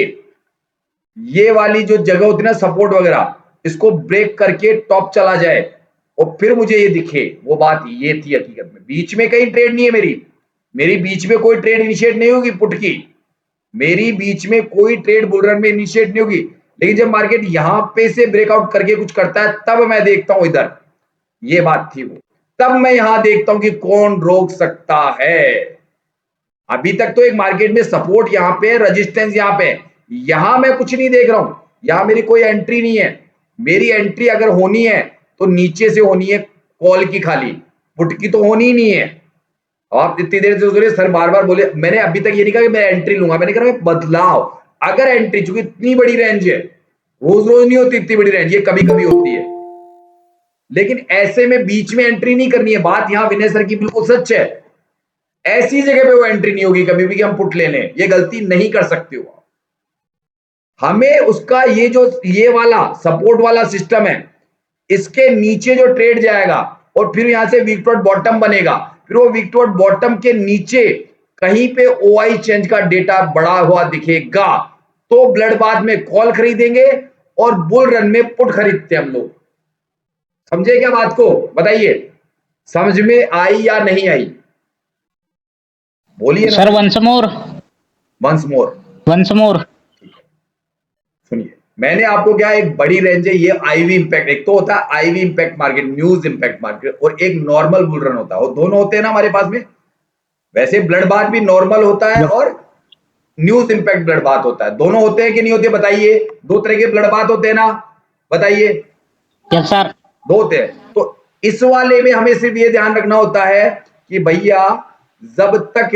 ये वाली जो जगह होती है ना सपोर्ट वगैरह, इसको ब्रेक करके टॉप चला जाए और फिर मुझे ये दिखे, वो बात ये थी हकीकत में। बीच में कहीं ट्रेड नहीं है मेरी बीच में कोई ट्रेड इनिशिएट नहीं होगी पुट की, मेरी बीच में कोई ट्रेड बुल रन में इनिशिएट नहीं होगी। लेकिन जब मार्केट यहां पे से ब्रेकआउट करके कुछ करता है, तब मैं देखता हूं इधर, ये बात थी वो, तब मैं यहां देखता हूं कि कौन रोक सकता है। अभी तक तो एक मार्केट में सपोर्ट यहां पे, रेजिस्टेंस यहां पे, यहां मैं कुछ नहीं देख रहा हूं, यहां मेरी कोई एंट्री नहीं है। मेरी एंट्री अगर होनी है तो नीचे से होनी है, कॉल की खाली, पुट की तो होनी ही नहीं है। आप इतनी देर से सर बार बार बोले, मैंने अभी तक ये नहीं कहा कि मैं एंट्री लूंगा, मैंने कहा मैं बदलाव। अगर एंट्री, चूंकि इतनी बड़ी रेंज है, रोज रोज नहीं होती इतनी बड़ी रेंज, ये कभी कभी होती है, लेकिन ऐसे में बीच में एंट्री नहीं करनी है। बात यहां विनय सर की बिल्कुल सच है, ऐसी जगह पे वो एंट्री नहीं होगी कभी भी कि हम पुट ले लें, ये गलती नहीं कर सकते हो। हमें उसका ये वाला सपोर्ट वाला सिस्टम है, इसके नीचे जो ट्रेड जाएगा और फिर यहां से वीक टू बॉटम बनेगा, फिर वो वीक टू बॉटम के नीचे कहीं पे ओआई चेंज का डेटा बड़ा हुआ दिखेगा, तो ब्लड बाथ में कॉल खरीदेंगे और बुल रन में पुट खरीदते हम लोग। समझे क्या बात को? बताइए, समझ में आई या नहीं आई? बोलिए ना sir. Once more once more. सुनिए, मैंने आपको क्या, एक बड़ी रेंज है ये आईवी इंपैक्ट, एक तो होता है आईवी impact market, news impact market, और एक नॉर्मल बुल रन होता है, और दोनों होते हैं ना हमारे पास में। वैसे ब्लड बाथ भी नॉर्मल होता है और न्यूज इंपैक्ट ब्लड बाथ होता है, दोनों होते हैं कि नहीं होते? बताइए, दो तरह के ब्लड बाथ होते हैं ना, बताइए। Yes sir. दो होते हैं। तो इस वाले में हमें सिर्फ ये ध्यान रखना होता है कि भैया जब तक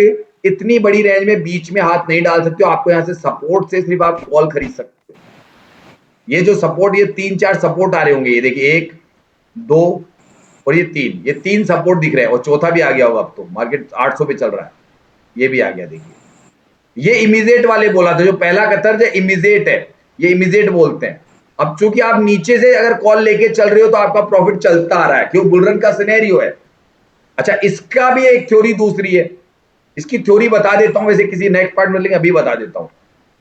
इतनी बड़ी रेंज में बीच में हाथ नहीं डाल सकते हो, आपको यहां से सपोर्ट से सिर्फ आप कॉल खरीद सकते हो। ये जो सपोर्ट, ये 3-4 सपोर्ट आ रहे होंगे, ये देखिए 1 2 और ये तीन सपोर्ट दिख रहे हैं, और चौथा भी आ गया होगा। अब तो मार्केट 800 पे चल रहा है, ये भी आ गया। देखिए ये इमीडिएट वाले बोला था, जो पहला कतर जो इमीडिएट है, ये इमीडिएट बोलते हैं। अब चूंकि आप नीचे से अगर कॉल लेके चल रहे हो तो आपका प्रॉफिट चलता आ रहा है, क्यों? बुल रन का सिनेरियो है। अच्छा, इसका भी एक थ्योरी दूसरी है, इसकी थ्योरी बता देता हूं, वैसे किसी नेक्स्ट पार्ट में, लेकिन अभी बता देता हूं।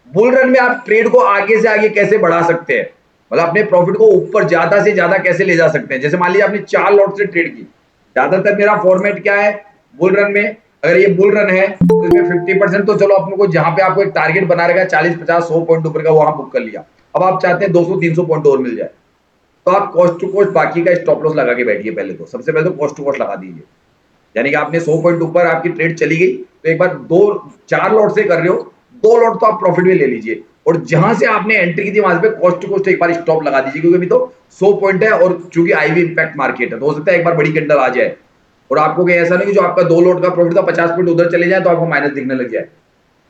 बुल रन में आप ट्रेड को आगे से आगे कैसे बढ़ा सकते हैं, मतलब अपने प्रॉफिट को ऊपर ज्यादा से ज्यादा कैसे ले जा सकते हैं। जैसे मान लीजिए आपने 4 लॉट से ट्रेड की, ज्यादातर मेरा फॉर्मेट क्या है बुल रन में, अगर ये बुल रन है तो इसमें 50% तो चलो अपने को, जहां पे आपको एक टारगेट बना रहेगा 40-50-100 पॉइंट ऊपर का, वहां बुक कर लिया। अब आप चाहते हैं 200-300 पॉइंट और मिल जाए, तो आप कॉस्ट टू कॉस्ट बाकी का स्टॉप लॉस लगा के बैठिए। पहले तो सबसे पहले तो कॉस्ट टू कॉस्ट लगा दीजिए, यानी कि आपने 100 पॉइंट ऊपर आपकी ट्रेड चली गई, तो एक बार 4 लॉट से कर रहे हो, 2 लॉट तो आप प्रॉफिट में ले लीजिए, और जहां से आपने एंट्री की थी वहां पे कॉस्ट टू कॉस्ट एक बार स्टॉप लगा दीजिए, क्योंकि अभी तो 100 पॉइंट है और चूंकि आईवी इंपैक्ट मार्केट है, तो हो सकता है एक बार बड़ी कैंडल आ जाए और आपको ऐसा नहीं कि जो आपका 2 लॉट का प्रॉफिट था 50 पॉइंट उधर चले जाए तो आपको माइनस दिखने लग जाए,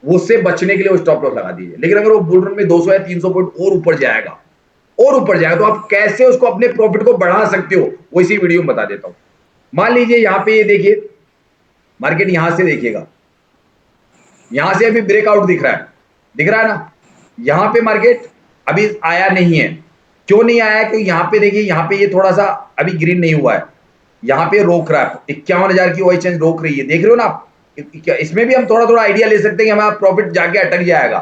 वो उससे बचने के लिए वो स्टॉप लॉस लगा दीजिए। लेकिन अगर वो बुल रन में 200 या 300 पॉइंट और ऊपर जाएगा तो आप कैसे उसको अपने प्रॉफिट को बढ़ा सकते हो, वो इसी वीडियो में बता देता हूं। मान लीजिए यहां पे ये देखिए मार्केट, यहां से देखिएगा, यहां से अभी ब्रेकआउट दिख रहा है ना, यहां पे मार्केट अभी आया नहीं है। क्यों नहीं आया? क्योंकि यहां पे देखिए, यहां पे ये थोड़ा सा अभी ग्रीन नहीं हुआ है, यहां पे रोक रहा है, 51,000 की ओआई चेंज रोक रही है, देख रहे हो ना आप? इसमें भी हम थोड़ा थोड़ा आइडिया ले सकते हैं कि हमारा प्रॉफिट जाके अटक जाएगा।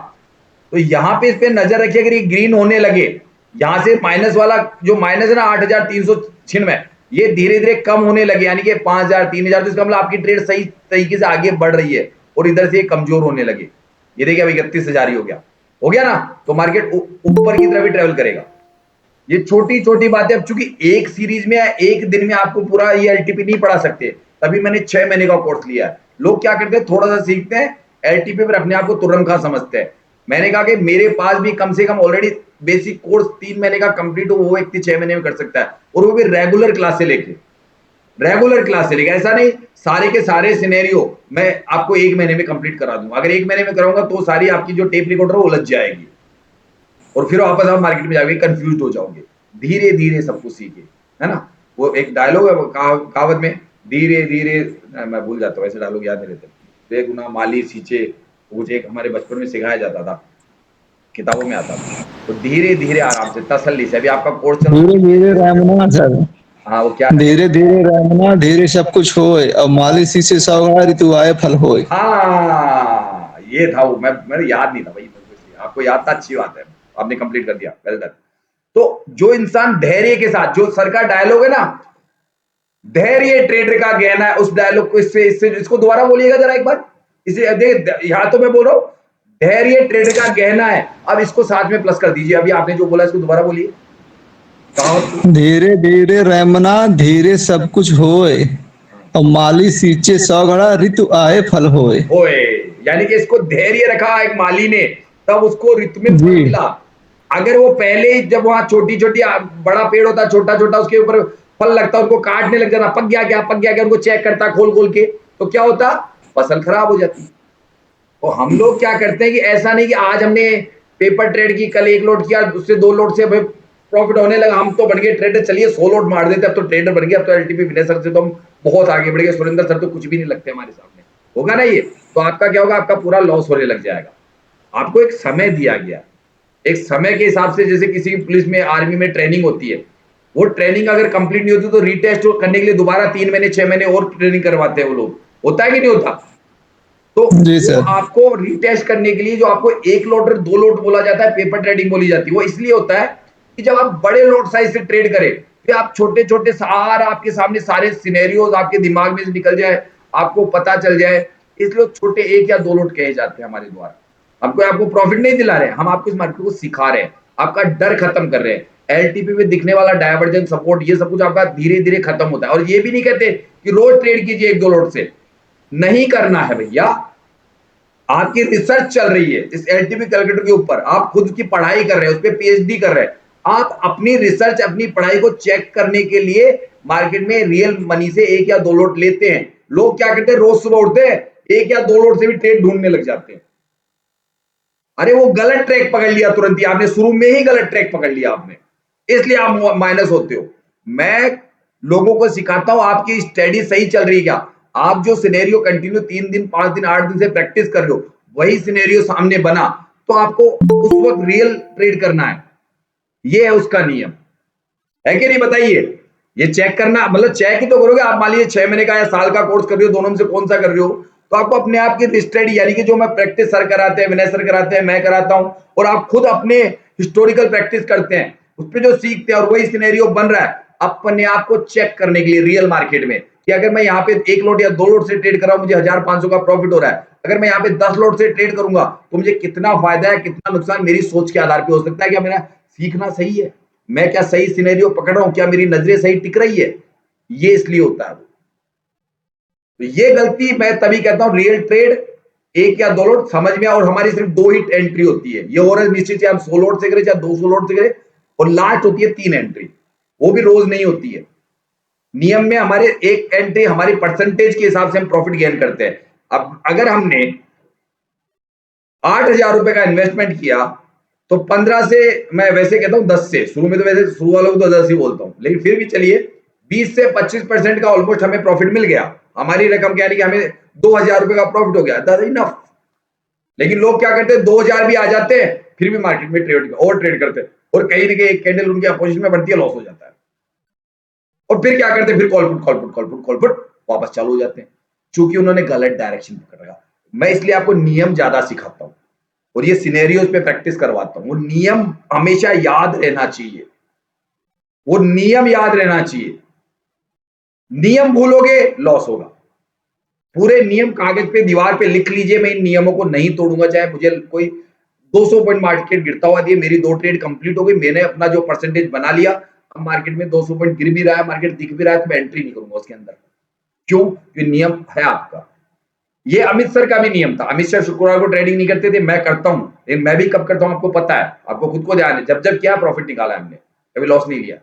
तो यहां पे इस पे नजर रखिए, अगर ये ग्रीन होने लगे, यहां से माइनस वाला जो माइनस है ना 8,396, ये धीरे धीरे कम होने लगे, यानी कि 5,000 3,000, तो इसका मतलब आपकी ट्रेड सही तरीके से आगे बढ़ रही है, और इधर से कमजोर होने लगे। ये देखिए अभी 31,000 ही हो गया ना, तो मार्केट ऊपर की तरफ ही ट्रेवल करेगा। ये छोटी छोटी बातें, अब चूंकि एक सीरीज में एक दिन में आपको पूरा ये एलटीपी नहीं पढ़ा सकते, तभी मैंने 6 महीने का कोर्स लिया है। लोग क्या करते हैं, थोड़ा सा सीखते हैं, एलटीपी पर अपने आप को तुरंत खा समझते हैं। मैंने कहा कि मेरे पास भी कम से कम ऑलरेडी बेसिक कोर्स 3 महीने का कंप्लीट हो, वो व्यक्ति 6 महीने में कर सकता है, और वो भी रेगुलर क्लास से लेके, ऐसा नहीं सारे के सारे सिनेरियो मैं आपको 1 महीने में कंप्लीट करा दूंगा। अगर 1 महीने में कराऊंगा तो सारी आपकी जो टेप रिकॉर्डर वो उलझ जाएगी, और फिर वापस आप मार्केट में जाओगे कंफ्यूज हो जाओगे। धीरे धीरे सब कुछ सीखे, है ना? वो एक डायलॉग है कहावत में, धीरे धीरे, मैं भूल जाता हूँ ऐसे डायलॉग याद नहीं रहते, बेगुना माली सींचे, मुझे एक हमारे बचपन में सिखाया जाता था, किताबों में आता था। तो धीरे धीरे आराम से तसल्ली से, अभी आपका कोर्स चल रहा है, धीरे धीरे रहना सर। हाँ, वो क्या है? धीरे धीरे रहना धीरे सब कुछ होए और माली शीशे सौगा ऋतु आए फल होए। हाँ, ये था वो, मेरे याद नहीं था भाई, मेरे को इसलिए। आपको याद था, अच्छी बात है, आपने कंप्लीट कर दिया, वेल डन। तो जो इंसान धैर्य के साथ, जो सर का डायलॉग है ना, धैर्य ट्रेडर का गहना है, उस डायलॉग को इससे इससे इसको दोबारा बोलिएगा जरा एक बार। इसे देख, यहाँ तो मैं बोल रहा हूँ धैर्य ट्रेडर का गहना है। अब इसको साथ में प्लस कर दीजिए, अभी आपने जो बोला इसको दोबारा बोलिए कहावत को। धीरे धीरे रहना धीरे सब कुछ होए और माली सींचे सौ घड़ा ऋतु आए फल होए। ओए, यानी कि इसको धैर्य रखा एक माली ने, तब उसको ऋतु में फल जी मिला। अगर वो पहले ही, जब वहां छोटी छोटी, बड़ा पेड़ होता छोटा छोटा, उसके ऊपर फल लगता, उनको काटने लग जाता, पक गया क्या, पक गया क्या, उनको चेक करता खोल खोल के, तो क्या होता, फसल खराब हो जाती। तो हम लोग क्या करते हैं कि ऐसा नहीं कि आज हमने पेपर ट्रेड की, कल एक लोड किया, दूसरे दो लोड से प्रॉफिट होने लगा, हम तो बन गए ट्रेडर, चलिए 100 लोड मार देते, अब तो ट्रेडर बन गया, अब तो एलटीपी विनय सर से तो हम बहुत आगे बढ़ गए, सुरेंद्र सर तो कुछ भी नहीं लगते हमारे सामने, होगा ना ये। तो आपका क्या होगा, आपका पूरा लॉस होने लग जाएगा। आपको एक समय दिया गया, एक समय के हिसाब से, जैसे किसी पुलिस में, आर्मी में ट्रेनिंग होती है, वो ट्रेनिंग अगर कंप्लीट नहीं होती तो रीटेस्ट करने के लिए दोबारा 3 महीने 6 महीने और ट्रेनिंग करवाते हैं वो लोग, होता है कि नहीं होता। तो जी वो सर। आपको रीटेस्ट करने के लिए, जो आपको 1 लोड और 2 लोड बोला जाता है, पेपर ट्रेडिंग बोली जाती है, वो इसलिए होता है कि जब आप बड़े लोड साइज से ट्रेड करें, फिर आप छोटे छोटे सारा आपके सामने सारे सिनेरियोज आपके दिमाग में से निकल जाए, आपको पता चल जाए, इसलिए छोटे 1 या 2 लोड कहे जाते हैं हमारे द्वारा। हमको आपको प्रॉफिट नहीं दिला रहे, हम आपको इस मार्केट को सिखा रहे हैं, आपका डर खत्म कर रहे हैं। एलटीपी में दिखने वाला डायवर्जन सपोर्ट, ये सब कुछ आपका धीरे धीरे खत्म होता है। और ये भी नहीं कहते कि रोज ट्रेड कीजिए 1-2 लोड से, नहीं करना है भैया। आपकी रिसर्च चल रही है इस एलटीपी कैलकुलेटर के ऊपर, आप खुद की पढ़ाई कर रहे हैं, उस पर पीएचडी कर रहे हैं, आप अपनी रिसर्च, अपनी पढ़ाई को चेक करने के लिए मार्केट में रियल मनी से 1 या 2 लोट लेते हैं। लोग क्या करते हैं, रोज सुबह उठते हैं 1 या 2 लोट से भी ट्रेड ढूंढने लग जाते हैं। अरे वो गलत ट्रैक पकड़ लिया तुरंत ही आपने, शुरू में ही गलत ट्रैक पकड़ लिया आपने, इसलिए आप माइनस होते हो। मैं लोगों को सिखाता हूं, आपकी स्टडी सही चल रही है क्या, आप जो सिनेरियो कंटिन्यू 3 दिन 5 दिन 8 दिन से प्रैक्टिस कर रहे हो, वही सिनेरियो सामने बना, तो आपको उस वक्त रियल ट्रेड करना है। ये है उसका नियम, है कि नहीं, बताइए। ये चेक करना मतलब चेक ही तो करोगे आप, मान लीजिए 6 महीने का या साल का कोर्स कर रहे हो, दोनों में से कौन सा कर रहे हो, तो आपको अपने आप की स्टडी, यानी कि जो मैं प्रैक्टिस सर कराते हैं, विनय सर कराते हैं, मैं कराता हूं, और आप खुद अपने हिस्टोरिकल प्रैक्टिस करते हैं, उस पर जो सीखते हैं और वही सिनेरियो बन रहा है, अपने आप को चेक करने के लिए रियल मार्केट में, कि अगर मैं यहाँ पे 1 लोट या 2 लोट से ट्रेड कर रहा हूं, मुझे 1500 का प्रॉफिट हो रहा है, अगर मैं यहाँ पे 10 लोट से ट्रेड करूंगा तो मुझे कितना फायदा है, कितना नुकसान, मेरी सोच के आधार पर हो सकता है। क्या मेरा सीखना सही है, मैं क्या सही सिनेरियो पकड़ रहा हूं, क्या मेरी नजरें सही टिक रही है, ये इसलिए होता है। तो ये गलती मैं तभी कहता हूं, रियल ट्रेड 1 या 2 लोट समझ में, और हमारी सिर्फ 2 ही एंट्री होती है, ये और निश्चित है, हम 100 लोट से करें चाहे 200 लोट से करें, और लास्ट होती है 3 एंट्री, वो भी रोज नहीं होती है। नियम में हमारे एक एंट्री हमारी परसेंटेज के हिसाब से हम प्रॉफिट गेन करते हैं। अब अगर हमने 8,000 रुपए का इन्वेस्टमेंट किया, तो 15 से, मैं वैसे कहता हूं 10 से, शुरू में तो वैसे शुरू वालों को तो 10 ही बोलता हूं, लेकिन फिर भी चलिए 20 से 25% का ऑलमोस्ट हमें प्रॉफिट मिल गया, हमारी रकम क्या है कि हमें 2,000 रुपए का प्रॉफिट हो गया, दैट इनफ। लेकिन लोग क्या करते हैं, 2,000 भी आ जाते हैं, फिर भी मार्केट में ट्रेड और ट्रेड करते हैं, और कहीं ना कहीं एक कैंडल उनकी अपोजिशन में बढ़ती है, लॉस हो जाता है, और फिर क्या करते हैं, फिर कॉल पुट वापस चालू हो जाते हैं, क्योंकि उन्होंने गलत डायरेक्शन पकड़ रखा। मैं इसलिए आपको नियम ज्यादा सिखाता हूं और ये सिनेरियोज पे प्रैक्टिस करवाता हूं। वो नियम हमेशा याद रहना चाहिए, वो नियम याद रहना चाहिए। नियम भूलोगे लॉस होगा। पूरे नियम कागज पे दीवार पे लिख लीजिए, मैं इन नियमों को नहीं तोड़ूंगा, चाहे मुझे कोई 200 पॉइंट मार्केट गिरता हुआ दिए, मेरी 2 ट्रेड कंप्लीट हो गई, मैंने अपना जो परसेंटेज बना लिया, अब मार्केट में 200 पॉइंट गिर भी रहा है, मार्केट दिख भी रहा है, तो मैं एंट्री नहीं करूंगा उसके अंदर। क्यों? ये नियम है आपका। ये अमित सर का भी नियम था, अमित सर शुक्रवार को ट्रेडिंग नहीं करते थे, मैं करता हूं, लेकिन मैं भी कब करता हूं आपको पता है, आपको खुद को ध्यान है, जब जब क्या प्रॉफिट निकाला हमने, कभी लॉस नहीं लिया।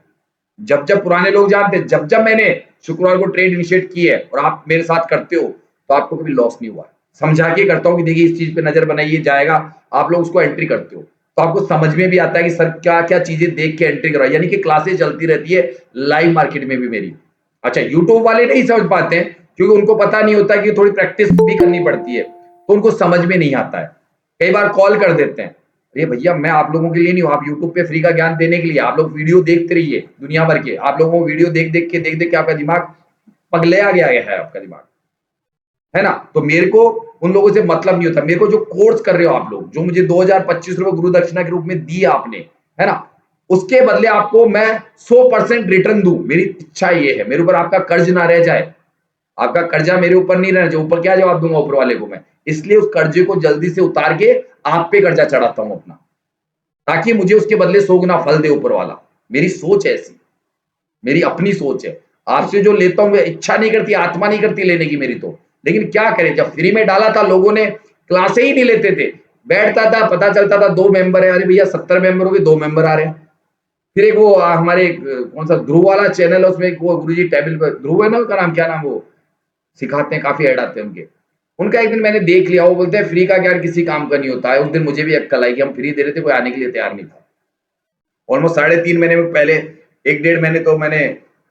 जब जब पुराने लोग जानते हैं, जब जब मैंने शुक्रवार को ट्रेड इनिशिएट की है और आप मेरे साथ करते हो, तो आपको कभी लॉस नहीं हुआ। समझा के करता हूं कि देखिए इस चीज पे नजर बनाइए, जाएगा, आप लोग उसको एंट्री करते हो, तो आपको समझ में भी आता है कि सर क्या क्या चीजें देख के एंट्री करवाई, यानी कि क्लासेस चलती रहती है लाइव मार्केट में भी मेरी। अच्छा, यूट्यूब वाले नहीं समझ पाते हैं, क्योंकि उनको पता नहीं होता कि थोड़ी प्रैक्टिस भी करनी पड़ती है, तो उनको समझ में नहीं आता है, कई बार कॉल कर देते हैं, अरे भैया मैं आप लोगों के लिए नहीं हूँ, आप यूट्यूब पे फ्री का ज्ञान देने के लिए, आप लोग वीडियो देखते रहिए दुनिया भर के, आप लोगों को वीडियो देख देख के आपका दिमाग पगला गया है, आपका दिमाग, है ना। तो मेरे को उन लोगों से मतलब नहीं होता, मेरे को जो कोर्स कर रहे हो आप लोग, जो मुझे 2025 रुपए गुरु दक्षिणा के रूप में दिया आपने, है ना, उसके बदले आपको मैं 100% रिटर्न दूं। मेरी इच्छा ये है, मेरे ऊपर आपका कर्ज ना रह जाए, आपका कर्जा मेरे ऊपर नहीं रहना चाहिए। ऊपर क्या जवाब दूंगा ऊपर वाले को मैं, इसलिए उस कर्जे को जल्दी से उतार के आप पे कर्जा चढ़ाता हूं अपना, ताकि मुझे उसके बदले 100 गुना फल दे ऊपर वाला। मेरी सोच है ऐसी, मेरी अपनी सोच है। आपसे जो लेता हूं, इच्छा नहीं करती, आत्मा नहीं करती लेने की मेरी तो, लेकिन क्या करें, जब फ्री में डाला था लोगों ने क्लासे ही नहीं लेते थे, बैठता था, पता चलता था 2 मेंबर है, अरे भैया 70 मेंबर हो गए, 2 मेंबर आ रहे हैं। फिर एक वो हमारे कौन सा ध्रुव वाला चैनल है, उसमें एक वो गुरुजी टेबल पे ध्रुव है ना, उसका नाम क्या नाम, वो सिखाते हैं, काफी ऐड आते हैं उनके। उनका एक दिन मैंने देख लिया, वो बोलते हैं फ्री का ज्ञान किसी काम का नहीं होता है। उस दिन मुझे भी अक्कल आई कि हम फ्री दे रहे थे, कोई आने के लिए तैयार नहीं था। ऑलमोस्ट 3.5 महीने में पहले 1-1.5 महीने तो मैंने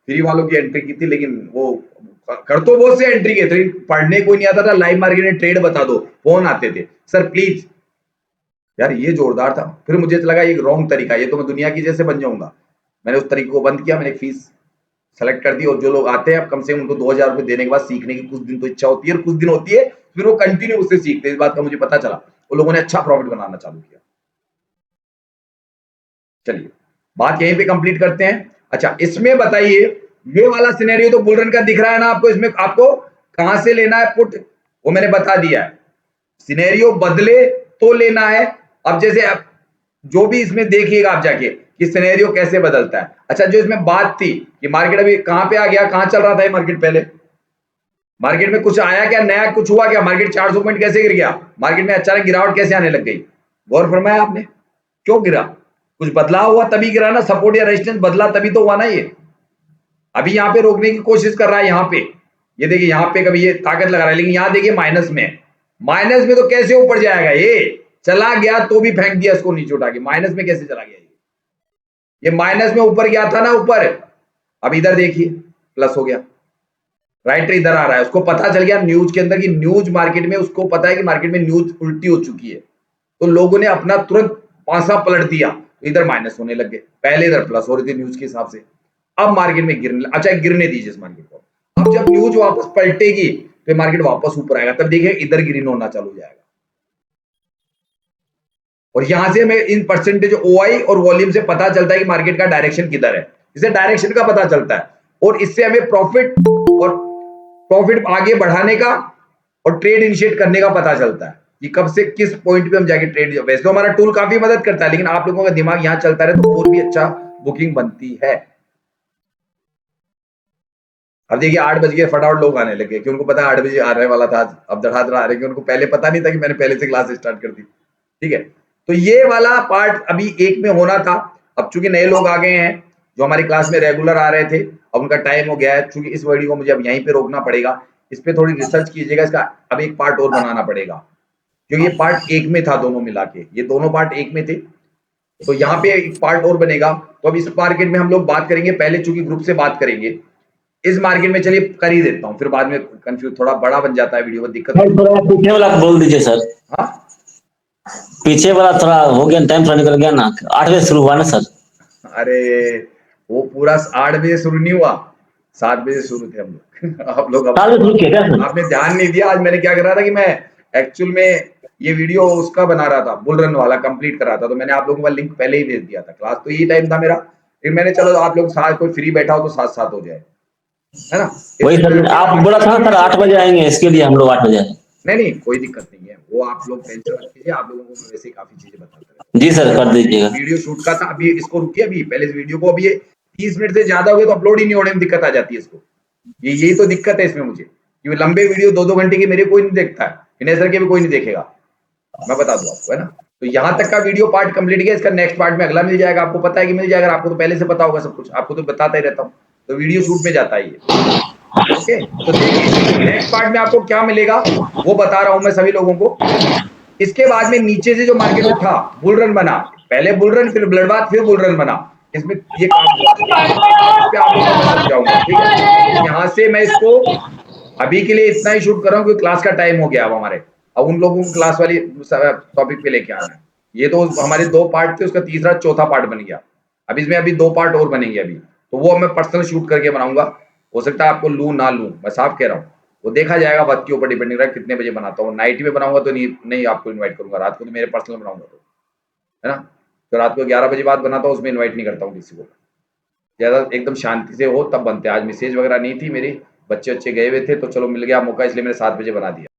फ्री वालों की एंट्री की थी, लेकिन वो कर तो बहुत से एंट्री के थे, पढ़ने कोई नहीं आता था। लाइव मार्केट में ट्रेड बता दो, फोन आते थे, सर प्लीज। यार ये जोरदार था। फिर मुझे लगा ये रॉन्ग तरीका, ये तो मैं दुनिया की जैसे बन जाऊंगा। मैंने उस तरीके को बंद किया, मैंने फीस सेलेक्ट कर दी, और जो लोग आते हैं अब कम से कम उनको 2000 रुपए देने के बाद सीखने की कुछ दिन तो इच्छा होती है, और कुछ दिन होती है फिर वो कंटिन्यू उससे सीखते हैं। इस बात का मुझे पता चला, वो लोगों ने अच्छा प्रॉफिट बनाना चालू किया। चलिए बात यहीं पे कंप्लीट करते हैं। अच्छा इसमें बताइए, ये वाला सिनेरियो तो बुल रन का दिख रहा है ना आपको, इसमें आपको कहां से लेना है पुट, वो मैंने बता दिया है। सिनेरियो बदले तो लेना है। अब जैसे आप जो भी इसमें देखिएगा आप जाके कि सिनेरियो कैसे बदलता है। अच्छा जो इसमें बात थी कि मार्केट अभी कहां पे आ गया, कहां चल रहा था ये मार्केट, पहले मार्केट में कुछ आया क्या नया, कुछ हुआ क्या, मार्केट 400 पॉइंट कैसे गिर गया, मार्केट में अचानक गिरावट कैसे आने लग गई, गौर फरमाया आपने, क्यों गिरा, कुछ बदलाव हुआ तभी गिरा ना, सपोर्ट या रेजिस्टेंस बदला तभी तो हुआ ना। ये अभी यहाँ पे रोकने की कोशिश कर रहा है, यहाँ पे ये देखिए, यहाँ पे कभी ये ताकत लगा रहा है, लेकिन यहाँ देखिए माइनस में, माइनस में तो कैसे ऊपर जाएगा, ये चला गया तो भी फेंक दिया इसको नीचे उठा के, माइनस में कैसे चला गया ये माइनस में ऊपर गया था ना ऊपर, अब इधर देखिए प्लस हो गया, राइट इधर आ रहा है, उसको पता चल गया न्यूज के अंदर की, न्यूज मार्केट में उसको पता है कि मार्केट में न्यूज उल्टी हो चुकी है, तो लोगों ने अपना तुरंत पासा पलट दिया, इधर माइनस होने लग गए, पहले इधर प्लस हो रही थी न्यूज के हिसाब से, अब मार्केट में गिरने, अच्छा गिरने दीजिए इस मार्केट को, अब जब न्यूज वापस पलटेगी तो मार्केट वापस ऊपर आएगा, तब देखिए इधर ग्रीन होना चालू हो जाएगा। और यहां से हमें इन परसेंटेज ओआई और वॉल्यूम से पता चलता है कि मार्केट का डायरेक्शन किधर है, इसे डायरेक्शन का पता चलता है, और इससे हमें प्रॉफिट आगे बढ़ाने का और ट्रेड इनिशिएट करने का पता चलता है कि कब से किस पॉइंट पे हम जाके ट्रेड, वैसे तो हमारा टूल काफी मदद करता है, लेकिन आप लोगों का दिमाग यहां चलता रहे तो और भी अच्छा बुकिंग बनती है। अब देखिए 8 बज गए, फटाफट लोग आने लगे कि उनको पता है 8 बजे आने वाला था, अब धड़ाधड़ आ रहे हैं, उनको पहले पता नहीं था कि मैंने पहले से क्लास स्टार्ट कर दी। ठीक है, तो ये वाला पार्ट अभी एक में होना था, अब चूंकि नए लोग आ गए हैं जो हमारी क्लास में रेगुलर आ रहे थे, अब उनका टाइम हो गया है, चूंकि इस वीडियो को मुझे अब यहीं पे रोकना पड़ेगा, इस पे थोड़ी रिसर्च कीजिएगा, इसका अब एक पार्ट और बनाना पड़ेगा, क्योंकि ये पार्ट एक में था दोनों मिला के, ये दोनों पार्ट एक में थे, तो यहाँ पे एक पार्ट और बनेगा। तो अब इस मार्केट में हम लोग बात करेंगे, पहले चूंकि ग्रुप से बात करेंगे इस मार्केट में, चलिए कर ही देता हूँ, फिर बाद में कंफ्यूज थोड़ा बड़ा बन जाता है वीडियो में, दिक्कत पीछे वाला बोल दीजिए सर, हाँ पीछे वाला थोड़ा हो गया, टाइम थोड़ा निकल गया ना, 8 बजे शुरू हुआ ना सर। अरे वो पूरा 8 बजे शुरू नहीं हुआ, 7 बजे शुरू थे हम लोग आप लोग 7 बजे शुरू किया क्या सर? आपने ध्यान नहीं दिया। आज मैंने क्या कर रहा था कि मैं एक्चुअल में ये वीडियो उसका बना रहा था, बुल रन वाला कंप्लीट कर रहा था, तो मैंने आप लोगों का लिंक पहले ही भेज दिया था, क्लास तो यही टाइम था मेरा, फिर मैंने चलो आप लोग साथ कोई फ्री बैठा हो तो साथ साथ हो जाए, है ना। वही सर, आप बोला था ना सर 8 बजे आएंगे, इसके लिए हम लोग 8 बजे आए। नहीं कोई दिक्कत नहीं है, वो आप लोग टेंशन मत कीजिए, आप लोगों को मैं वैसे ही काफी चीजें बताता रहता जी सर कर दीजिएगा। वीडियो शूट का था, अभी इसको रुकिए, अभी पहले इस वीडियो को, अभी ये 30 मिनट से ज्यादा हो गए तो अपलोड ही नहीं होने में दिक्कत आ जाती है इसको, यही तो दिक्कत है इसमें मुझे, कि लंबे वीडियो 2-2 घंटे के मेरे कोई नहीं देखता है, फिनेसर के भी कोई नहीं देखेगा, मैं बता दूं आपको, है ना। तो यहां तक का वीडियो पार्ट कंप्लीट किया, इसका नेक्स्ट पार्ट में अगला मिल जाएगा, आपको पता है कि मिल जाएगा, आपको तो पहले से पता होगा सब कुछ, आपको तो बताता ही रहता हूँ, तो वीडियो शूट में जाता है ये। ओके, तो देखिए नेक्स्ट पार्ट में आपको क्या मिलेगा वो बता रहा हूं मैं सभी लोगों को। इसके बाद में नीचे से जो मार्केट उठा, बुल रन बना, पहले बुल रन फिर ब्लडबाथ फिर बुल रन बना, इसमें ये काम हुआ, इस पे आप लोगों को मैं समझाऊंगा, ठीक है। यहाँ से मैं इसको अभी के लिए इतना ही शूट कर रहा हूँ, क्योंकि क्लास का टाइम हो गया अब हमारे, अब उन लोगों को क्लास वाली टॉपिक पे लेके आना है, ये तो हमारे 2 पार्ट थे, उसका तीसरा चौथा पार्ट बन गया। अब इसमें अभी 2 पार्ट और बनेंगे अभी, तो वो मैं पर्सनल शूट करके बनाऊँगा। हो सकता है आपको लूँ ना लूँ, मैं साफ कह रहा हूँ। वो देखा जाएगा, वक़्त के ऊपर डिपेंड करेगा कितने बजे बनाता हूँ। नाइट में बनाऊँगा तो नहीं आपको इनवाइट करूँगा, रात को तो मेरे पर्सनल बनाऊँगा तो, है ना? तो रात को 11 बजे बाद बनाता हूँ, उसमें इनवाइट नहीं करता हूँ किसी को। ज़्यादा एकदम शांति से हो तब बनते हैं। आज मैसेज वगैरह नहीं थी मेरी, बच्चे-वच्चे गए हुए थे, तो चलो मिल गया मौका, इसलिए मैंने 7 बजे बना दिया।